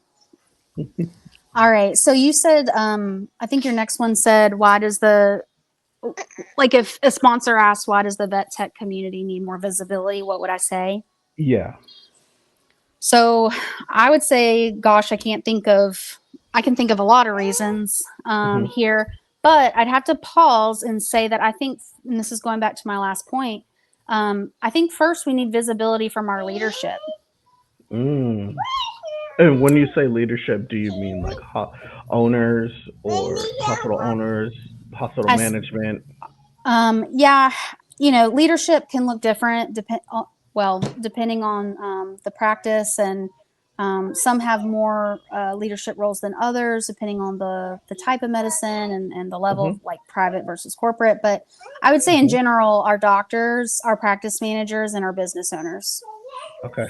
All right. So you said, I think your next one said, why does if a sponsor asks, why does the vet tech community need more visibility? What would I say? Yeah. So I would say, gosh, I can think of a lot of reasons here, but I'd have to pause and say that I think, and this is going back to my last point, I think first we need visibility from our leadership. And when you say leadership, do you mean like owners or hospital owners, hospital management? Yeah, leadership can look different depending on the practice, and some have more leadership roles than others, depending on the type of medicine and the level of like private versus corporate. But I would say in general, our doctors, our practice managers, and our business owners. Okay.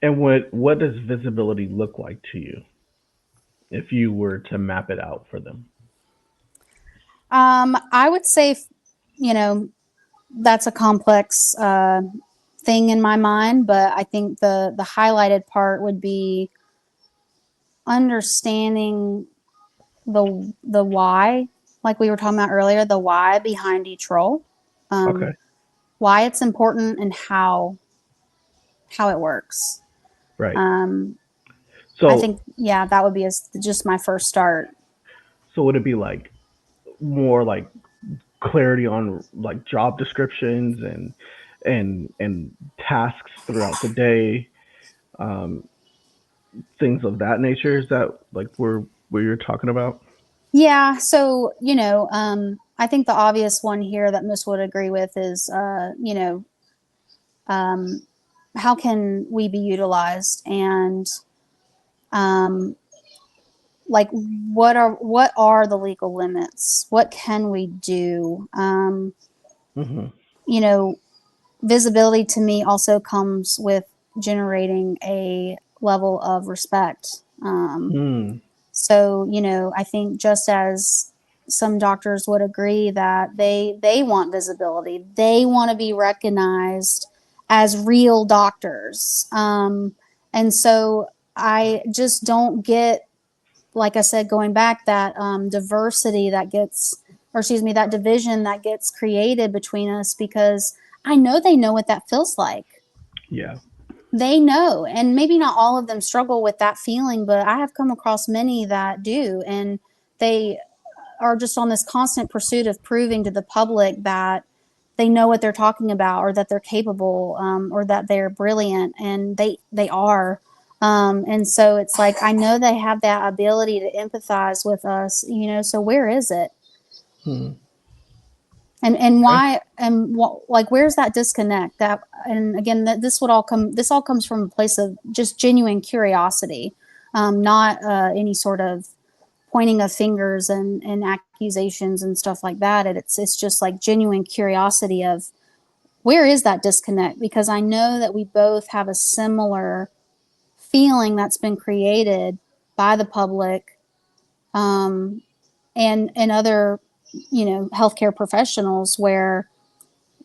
And what does visibility look like to you if you were to map it out for them? I would say, that's a complex thing in my mind, but I think the highlighted part would be understanding the why, like we were talking about earlier, the why behind each role, Okay. why it's important, and how it works. Right. I So, think, yeah, that would be just my first start. so would it be like more like clarity on like job descriptions and tasks throughout the day, um, things of that nature? Is that like where you're talking about? Yeah. So, I think the obvious one here that most would agree with is, um, how can we be utilized, and um, like what are the legal limits? What can we do? Hmm. You know, visibility to me also comes with generating a level of respect. Mm. So, I think just as some doctors would agree that they want visibility, they want to be recognized as real doctors. And so I just don't get, like I said, going back, that diversity that gets, or excuse me, that division that gets created between us, because I know they know what that feels like. Yeah. They know, and maybe not all of them struggle with that feeling, but I have come across many that do, and they are just on this constant pursuit of proving to the public that they know what they're talking about, or that they're capable, or that they're brilliant, and they are. And so it's like, I know they have that ability to empathize with us, so where is it? Hmm. And Okay. why, and like, where's that disconnect? That, and again, this all comes from a place of just genuine curiosity, not any sort of pointing of fingers and accusations and stuff like that. It's just like genuine curiosity of, where is that disconnect? Because I know that we both have a similar feeling that's been created by the public, and other, healthcare professionals, where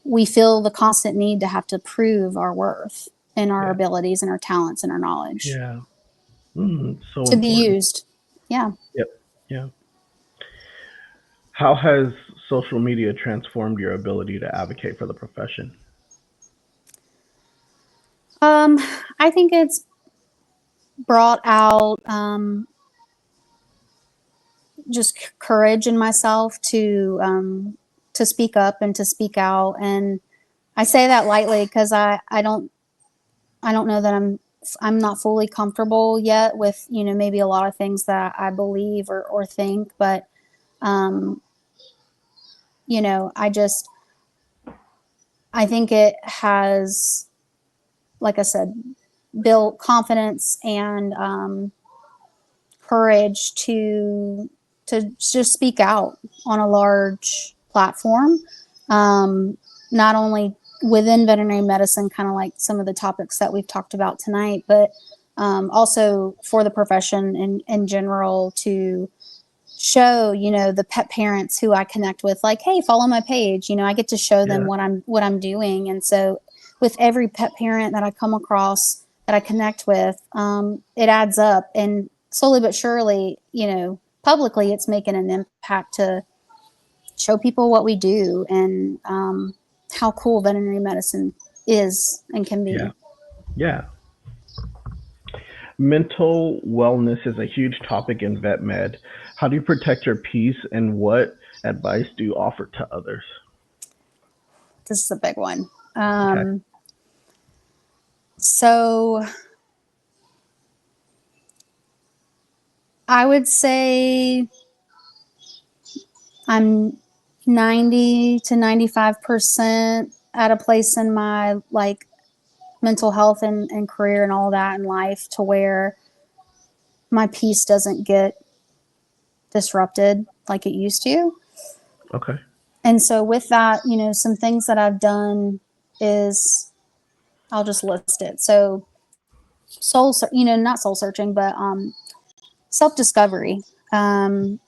we feel the constant need to have to prove our worth and our Yeah. abilities and our talents and our knowledge Yeah. Mm. So to be important. used. Yeah. Yep. Yeah. How has social media transformed your ability to advocate for the profession? Um, I think it's brought out, just courage in myself to speak up and to speak out. And I say that lightly, because I don't know that I'm not fully comfortable yet with, maybe a lot of things that I believe or think, but um, I think it has, like I said, built confidence and courage to just speak out on a large platform, um, not only within veterinary medicine, kind of like some of the topics that we've talked about tonight, but also for the profession in general, to show, the pet parents who I connect with, like, hey, follow my page. I get to show them Yeah. what I'm doing. And so with every pet parent that I come across, that I connect with, it adds up, and slowly but surely, publicly, it's making an impact to show people what we do, and how cool veterinary medicine is and can Yeah. be. Yeah. Mental wellness is a huge topic in vet med. How do you protect your peace, and what advice do you offer to others? This is a big one. Okay. So I would say I'm 90 to 95% at a place in my, like, mental health and career and all that in life, to where my peace doesn't get disrupted like it used to. Okay. And so with that, some things that I've done is, I'll just list it. So not soul searching, but self discovery. Um,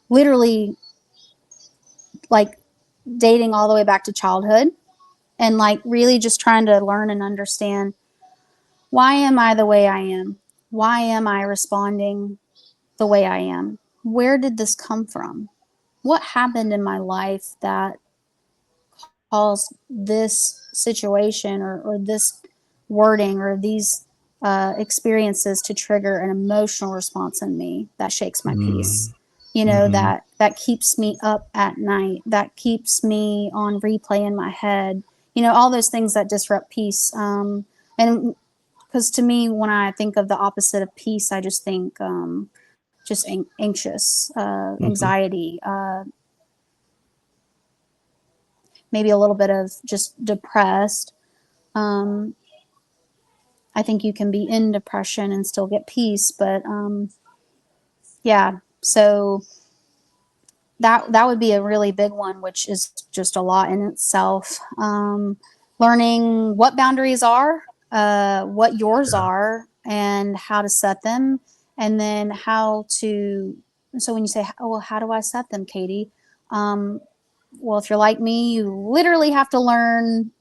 Literally, like, dating all the way back to childhood, and like really just trying to learn and understand, why am I the way I am? why am I responding the way I am? Where did this come from? What happened in my life that caused this situation or this wording or these experiences to trigger an emotional response in me that shakes my peace? You know, Mm-hmm. that keeps me up at night, that keeps me on replay in my head, you know, all those things that disrupt peace. And because to me, when I think of the opposite of peace, I just think just anxious, Mm-hmm. anxiety, maybe a little bit of just depressed. Um, I think you can be in depression and still get peace, but yeah. So that would be a really big one, which is just a lot in itself. Learning what boundaries are, what yours Yeah. are, and how to set them, and then how to. So when you say, "Oh, well, how do I set them, Katie?" Um, well, if you're like me, you literally have to learn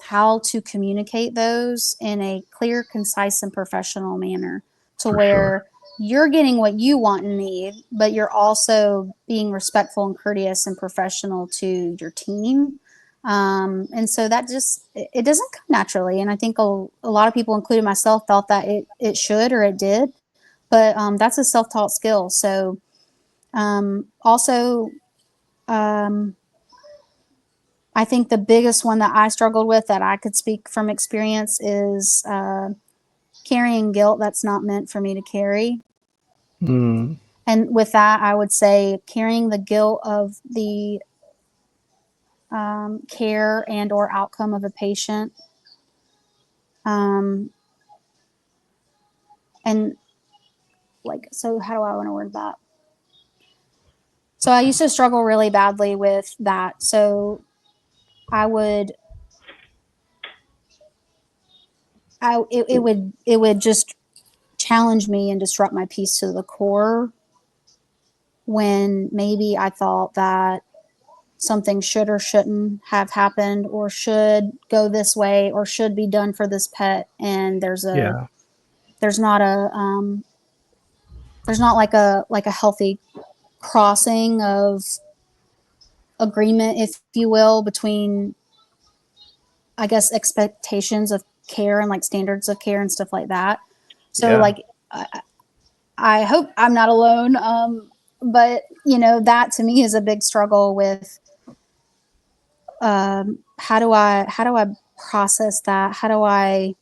how to communicate those in a clear, concise, and professional manner to For sure. where you're getting what you want and need, but you're also being respectful and courteous and professional to your team. And so that just, it doesn't come naturally. And I think a lot of people, including myself, thought that it should or it did, but that's a self-taught skill. So also, um, I think the biggest one that I struggled with that I could speak from experience is carrying guilt that's not meant for me to carry. Mm. And with that, I would say carrying the guilt of the care and or outcome of a patient. Um, and like, so how do I want to word that? So I used to struggle really badly with that. So I would, it would just challenge me and disrupt my peace to the core when maybe I thought that something should or shouldn't have happened or should go this way or should be done for this pet, and Yeah. there's not a there's not like a healthy crossing of agreement, if you will, between, I guess, expectations of care and like standards of care and stuff like that. So Yeah. like I hope I'm not alone, but you know, that to me is a big struggle with how do I process that? How do I,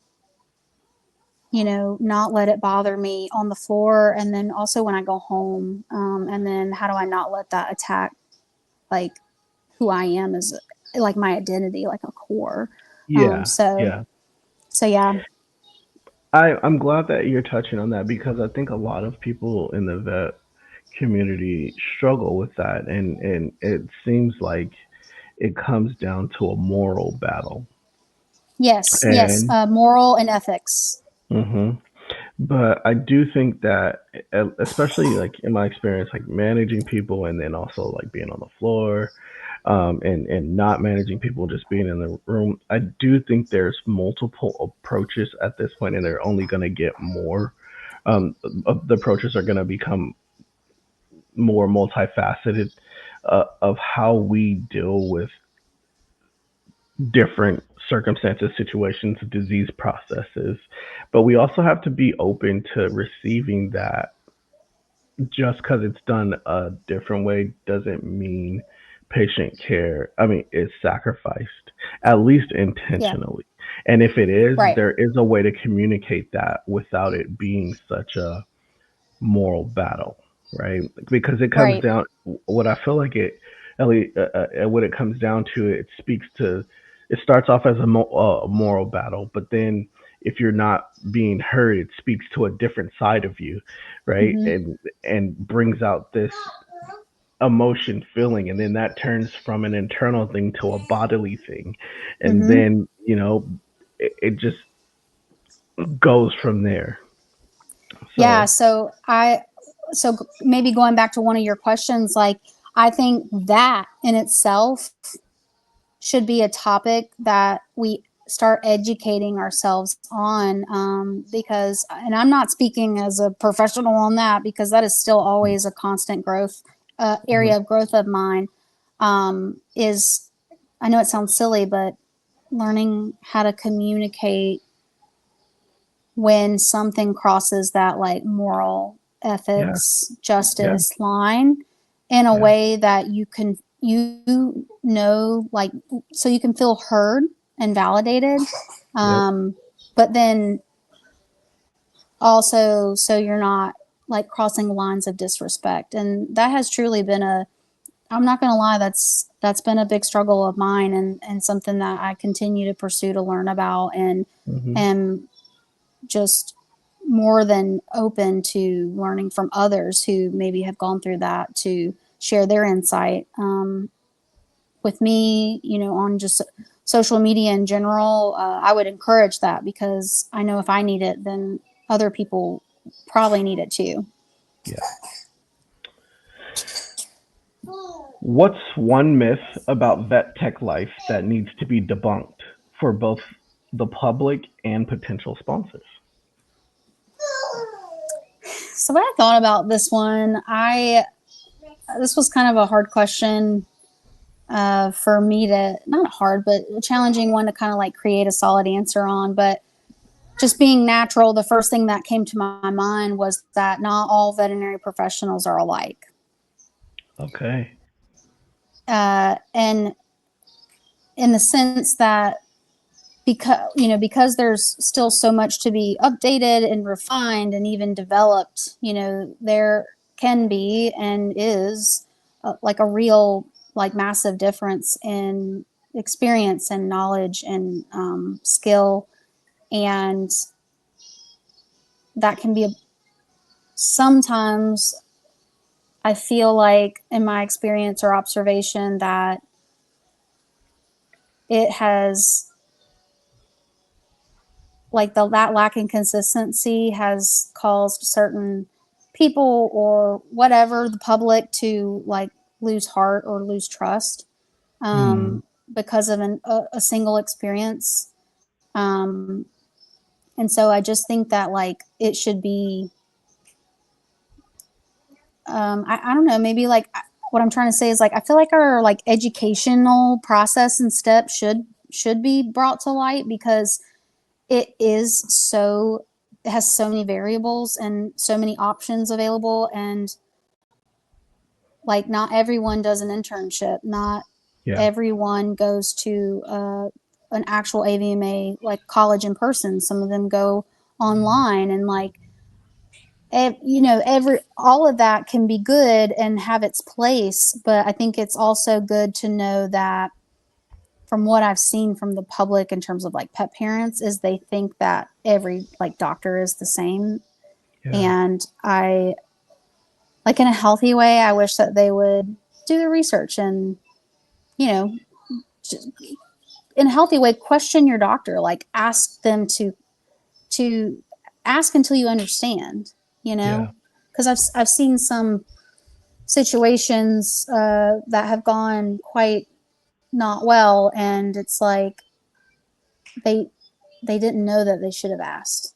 you know, not let it bother me on the floor, and then also when I go home, and then how do I not let that attack like who I am as like my identity, like a core. Um, Yeah. so Yeah. so yeah, I'm glad that you're touching on that because I think a lot of people in the vet community struggle with that, and it seems like it comes down to a moral battle. yes, And moral and ethics. hmm but I do think that, especially like in my experience, like managing people and then also like being on the floor, and not managing people, just being in the room. I do think there's multiple approaches at this point, and they're only going to get more. The approaches are going to become more multifaceted, of how we deal with different circumstances, situations, disease processes. But we also have to be open to receiving that just because it's done a different way doesn't mean patient care, I mean, is sacrificed, at least Yeah, intentionally. And if it is, right, there is a way to communicate that without it being such a moral battle, right? Because it comes right. down, what I feel like it, at least, what it comes down to, it speaks to, it starts off as a moral battle, but then if you're not being heard, it speaks to a different side of you, right? Hmm. And brings out this emotion feeling, and then that turns from an internal thing to a bodily thing, and Hmm. then it just goes from there. Yeah. So So maybe going back to one of your questions, like I think that in itself should be a topic that we start educating ourselves on, because, and I'm not speaking as a professional on that, because that is still always a constant growth area of growth of mine, is, I know it sounds silly, but learning how to communicate when something crosses that like moral, ethics, justice line in a way that like, so you can feel heard and validated. But then also, so you're not like crossing lines of disrespect. And that has truly been I'm not going to lie, that's been a big struggle of mine, and something that I continue to pursue to learn about, and am just more than open to learning from others who maybe have gone through that to share their insight with me, on just social media in general. I would encourage that, because I know if I need it, then other people probably need it too. Yeah. What's one myth about vet tech life that needs to be debunked for both the public and potential sponsors? So when I thought about this one, this was kind of a hard question for me to, not hard, but a challenging one to kind of like create a solid answer on. But just being natural, the first thing that came to my mind was that not all veterinary professionals are alike. Okay. And in the sense that because there's still so much to be updated and refined and even developed, there can be and is like a real, like, massive difference in experience and knowledge and skill. And that can be sometimes, I feel like, in my experience or observation, that it has, like, that lack in consistency has caused certain people or whatever, the public, to like lose heart or lose trust because of a single experience. And so I just think that, like, it should be, I don't know, maybe, like, what I'm trying to say is, like, I feel like our, like, educational process and steps should be brought to light, because it has so many variables and so many options available. And, like, not everyone does an internship. Not everyone goes to an actual AVMA, like, college in person. Some of them go online, and, like, all of that can be good and have its place. But I think it's also good to know that, from what I've seen from the public in terms of, like, pet parents, is they think that every, like, doctor is the same. And I, like, in a healthy way, I wish that they would do the research and, just, in a healthy way, question your doctor. Like, ask them to ask until you understand, because I've seen some situations that have gone quite not well, and it's like they didn't know that they should have asked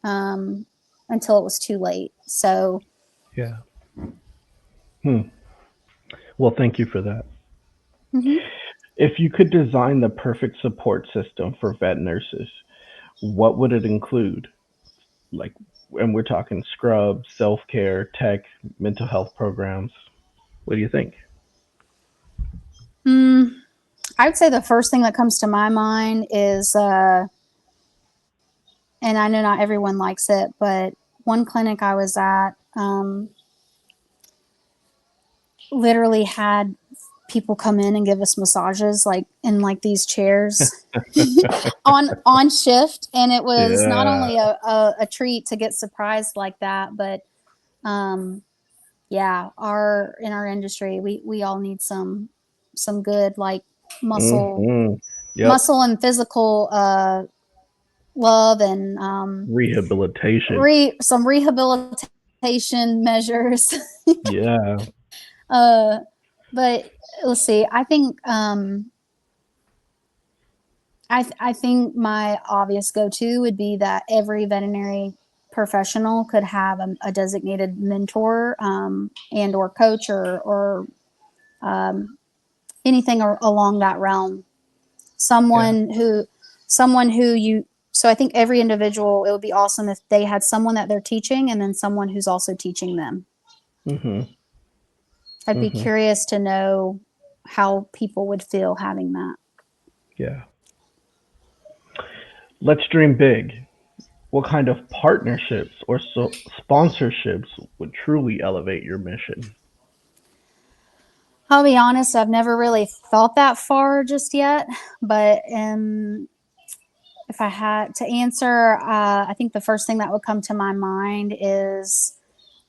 until it was too late. So Well, thank you for that. If you could design the perfect support system for vet nurses, what would it include? Like, and we're talking scrubs, self-care, tech, mental health programs. What do you think? I would say the first thing that comes to my mind is, and I know not everyone likes it, but one clinic I was at literally had people come in and give us massages, like, in, like, these chairs on shift. And it was not only a treat to get surprised like that, but in our industry, we all need some good, like, muscle and physical love, and rehabilitation. Some rehabilitation measures. But let's see. I think I think my obvious go-to would be that every veterinary professional could have a designated mentor, and or coach, or um, anything along that realm. Yeah. Someone who someone who you so I think every individual, it would be awesome if they had someone that they're teaching and then someone who's also teaching them. Mhm. I'd be Mhm. curious to know how people would feel having that. Yeah. Let's dream big. What kind of partnerships or sponsorships would truly elevate your mission? I'll be honest, I've never really thought that far just yet, but if I had to answer, I think the first thing that would come to my mind is,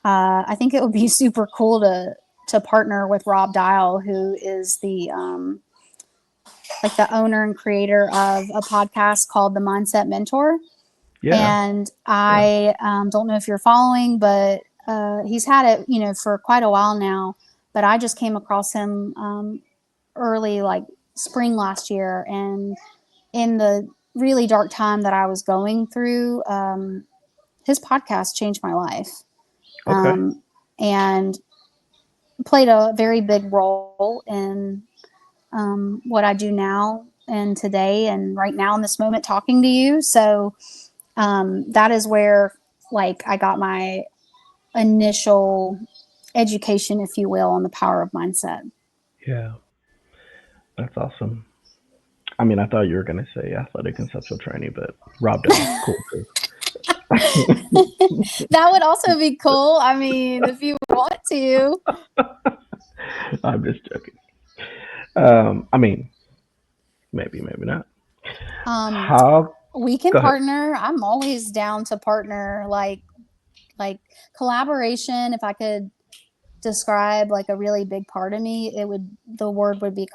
I think it would be super cool to partner with Rob Dial, who is the like the owner and creator of a podcast called The Mindset Mentor. Yeah. And Yeah. I don't know if you're following, but he's had it, for quite a while now. But I just came across him early, like spring last year, and in the really dark time that I was going through, his podcast changed my life, Okay. and played a very big role in what I do now and today and right now in this moment talking to you. So that is where, like, I got my initial education, if you will, on the power of mindset. Yeah. That's awesome. I mean, I thought you were gonna say athletic conceptual training, but Rob Dow's cool too. That would also be cool. I mean, if you want to. I'm just joking. I mean, maybe, maybe not. Um, How? we can Go ahead. partner. I'm always down to partner. Like collaboration. If I could describe like a really big part of me, the word would be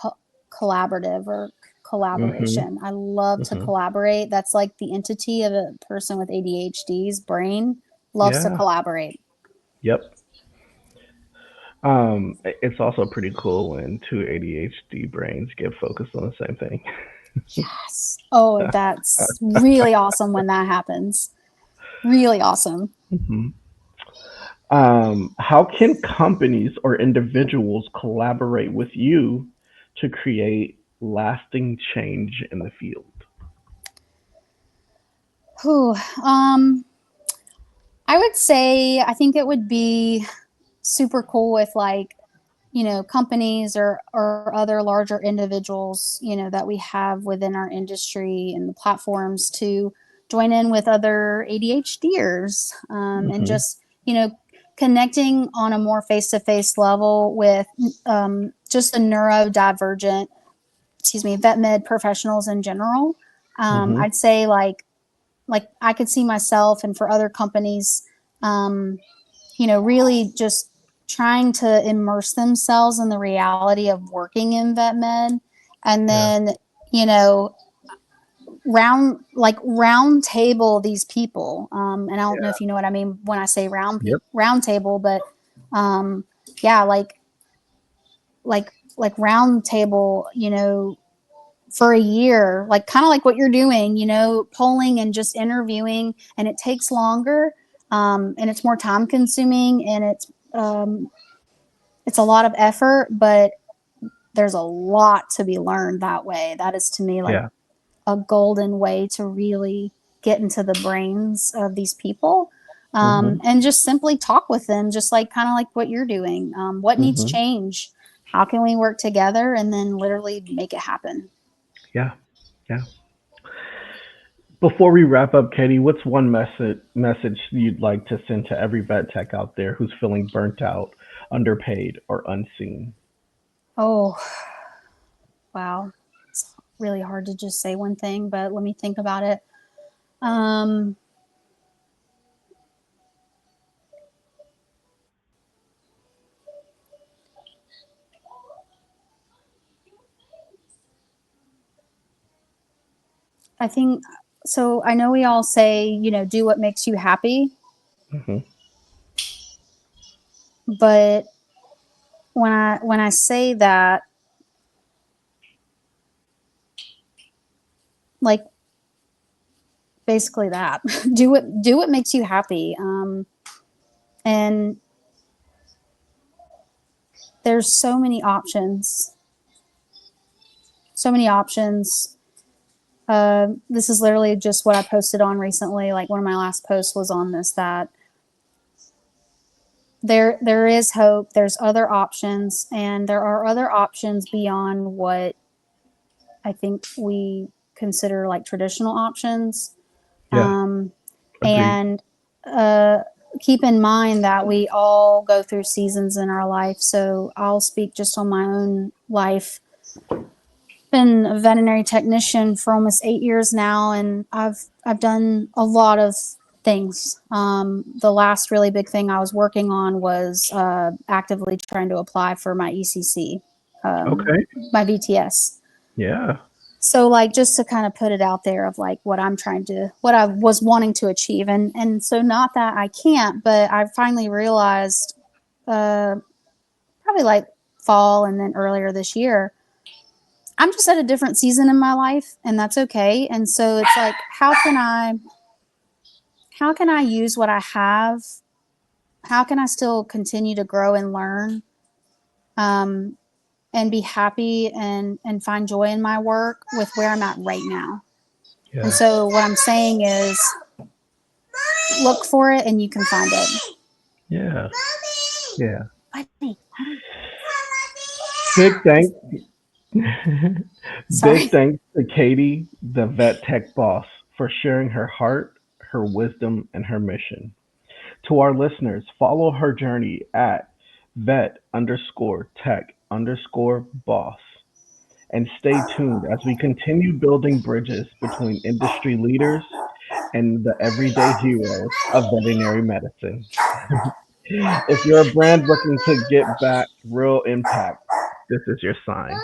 collaborative or Mhm. collaboration. I love to Mhm. collaborate. That's like the entity of a person with ADHD's brain loves to Yeah. collaborate. Yep. It's also pretty cool when two ADHD brains get focused on the same thing. Yes. Oh, that's really awesome when that happens. Really awesome. Mhm. How can companies or individuals collaborate with you to create lasting change in the field? Whew. Um, I would say I think it would be super cool if, like, companies or other larger individuals, that we have within our industry and the platforms to join in with other ADHDers, and Mhm. just, connecting on a more face-to-face level with just the neurodivergent, vet med professionals in general. Mhm. I'd say, like I could see myself, and for other companies, um, really just trying to immerse themselves in the reality of working in vet med, and Yeah. then, round table these people. And I don't know Yeah. if you know what I mean when I say Yep. round table, but yeah, like round table, for a year, like kind of like what you're doing, polling and just interviewing, and it takes longer, and it's more time consuming, and it's a lot of effort, but there's a lot to be learned that way. That is to me like Yeah. a golden way to really get into the brains of these people, Mhm. and just simply talk with them, just like kind of like what you're doing. What needs Mhm. change? How can we work together and then literally make it happen? Yeah. Yeah. Before we wrap up, Katie, what's one message you'd like to send to every vet tech out there who's feeling burnt out, underpaid, or unseen? Oh, wow. It's really hard to just say one thing, but let me think about it. Um, I think so. I know we all say, do what makes you happy, Mhm. but when I say that, like basically that. do what makes you happy. And there's so many options. So many options. This is literally just what I posted on recently. Like one of my last posts was on this, that there is hope. There's other options, and there are other options beyond what I think we consider like traditional options. Yeah. Agreed. And keep in mind that we all go through seasons in our life. So I'll speak just on my own life. Been a veterinary technician for almost 8 years now, and I've done a lot of things. The last really big thing I was working on was actively trying to apply for my ECC, Okay. my VTS. Yeah. So like, just to kind of put it out there of like what I was wanting to achieve. And so not that I can't, but I finally realized, probably like fall and then earlier this year, I'm just at a different season in my life, and that's okay. And so it's like, how can I use what I have? How can I still continue to grow and learn? And be happy and find joy in my work with where I'm at right now. Yeah. And so what I'm saying is, look for it and you can find it. Yeah. Yeah. Buddy. Big thanks. Sorry. Big thanks to Katie, the vet tech boss, for sharing her heart, her wisdom, and her mission. To our listeners, follow her journey at vet_tech_boss. And stay tuned as we continue building bridges between industry leaders and the everyday heroes of veterinary medicine. If you're a brand looking to get back real impact, this is your sign.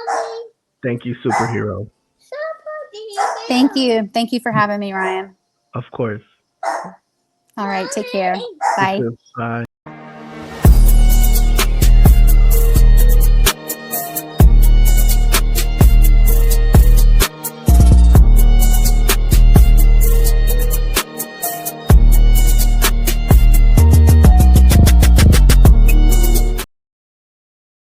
Thank you, superhero. Thank you. Thank you for having me, Ryan. Of course. All right. Take care. You Bye. too. Bye.